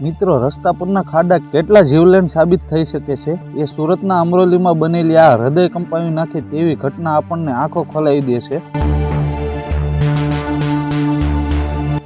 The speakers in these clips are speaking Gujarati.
મિત્રો, રસ્તા પરના ખાડા કેટલા જીવલેણ સાબિત થઈ શકે છે એ સુરતના અમરોલીમાં બનેલી આ હૃદય કંપાવી નાખે તેવી ઘટના આપણને આંખો ખોલાવી દે છે.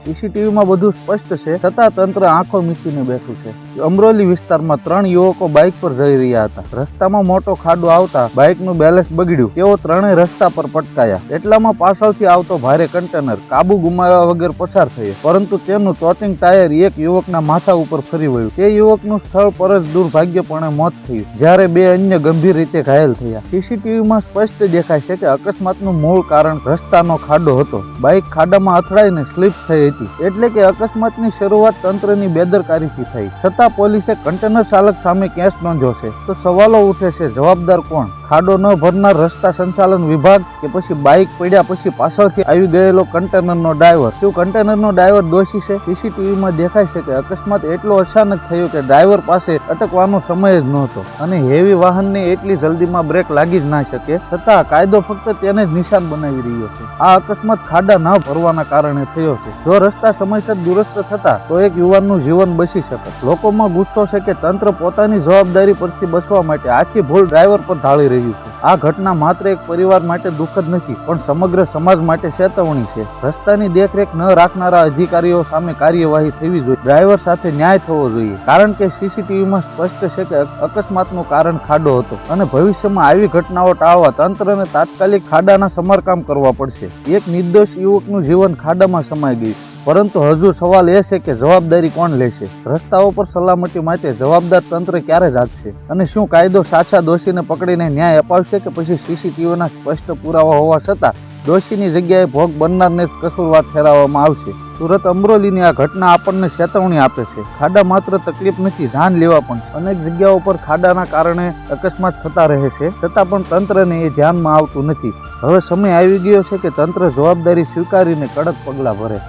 સીસીટીવીમાં બધું સ્પષ્ટ છે, છતાં તંત્ર આંખો મીચીને બેઠું છે. અમરોલી વિસ્તારમાં 3 યુવકો બાઇક પર જઈ રહ્યા હતા. રસ્તામાં મોટો ખાડો આવતા બાઇકનું બેલેન્સ બગડ્યું. તેઓ ત્રણેય રસ્તા પર પટકાયા. એટલામાં પાછળથી આવતો ભારે કન્ટેનર કાબુ ગુમાવ્યા વગર પસાર થયો, પરંતુ તેનું ટોચિંગ ટાયર એક યુવકના માથા ઉપર ફરી વળ્યું. તે યુવકનું સ્થળ પર જ દુર્ભાગ્યપણે મોત થયું, જ્યારે 2 અન્ય ગંભીર રીતે ઘાયલ થયા. સીસીટીવીમાં સ્પષ્ટ દેખાય છે કે અકસ્માતનું મૂળ કારણ રસ્તાનો ખાડો હતો. બાઇક ખાડામાં અથડાઈને સ્લીપ થઈ હતી, એટલે કે અકસ્માતની શરૂઆત તંત્રની બેદરકારીથી થઈ. છતાં પોલીસે કન્ટેનર ચાલક સામે કેસ નોંધ્યો છે. તો સવાલો ઉઠે છે, જવાબદાર કોણ? ખાડો ન ભરનાર રસ્તા સંચાલન વિભાગ, કે પછી બાઇક પડ્યા પછી પાછળથી આવી ગયેલો કન્ટેનરનો ડ્રાઈવર? શું કન્ટેનરનો ડ્રાઈવર દોષી છે? સીસીટીવીમાં દેખાય છે કે અકસ્માત એટલો અચાનક થયો કે ડ્રાઈવર પાસે અટકવાનો સમય જ નહોતો, અને હેવી વાહનને એટલી જલ્દીમાં બ્રેક લાગી જ ના શકે. છતાં કાયદો ફક્ત તેને જ નિશાન બનાવી રહ્યો છે. આ અકસ્માત ખાડા ન ભરવાના કારણે થયો છે. જો રસ્તા સમયસર દુરસ્ત થતા તો એક યુવાનનું જીવન બચી શકત. લોકોમાં ગુસ્સો છે કે તંત્ર પોતાની જવાબદારી પરથી બચવા માટે આખી ભૂલ ડ્રાઈવર પર ઢાળી રહ્યું છે. આ ઘટના માત્ર એક પરિવાર માટે દુઃખદ નથી, પણ સમગ્ર સમાજ માટે ચેતવણી છે. રસ્તાની દેખરેખ ન રાખનારા અધિકારીઓ સામે કાર્યવાહી થવી જોઈએ. ડ્રાઈવર સાથે ન્યાય થવો જોઈએ, કારણ કે સીસીટીવીમાં સ્પષ્ટ છે કે અકસ્માતનું કારણ ખાડો હતો, અને ભવિષ્યમાં આવી ઘટનાઓ ટાળવા તંત્રને તાત્કાલિક ખાડાના સમારકામ કરવા પડશે. એક નિર્દોષ યુવકનું જીવન ખાડામાં સમાઈ ગયું, પરંતુ હજુ સવાલ એ છે કે જવાબદારી કોણ લેશે? રસ્તાઓ પર સલામતી માટે જવાબદાર તંત્ર ક્યારે જાગશે? અને શું કાયદો સાચા દોષીને પકડીને ન્યાય અપાવશે, કે પછી સીસીટીવીના સ્પષ્ટ પુરાવા હોવા છતાં દોષીની જગ્યાએ ભોગ બનનારને જ કસૂરવાર ઠેરવવામાં આવશે? સુરત અમરોલીની આ ઘટના આપણને ચેતવણી આપે છે. ખાડા માત્ર તકલીફ નથી, જાન લેવા પણ. અનેક જગ્યાઓ પર ખાડાના કારણે અકસ્માત થતા રહે છે, છતાં પણ તંત્રને એ ધ્યાનમાં આવતું નથી. હવે સમય આવી ગયો છે કે તંત્ર જવાબદારી સ્વીકારીને કડક પગલાં ભરે.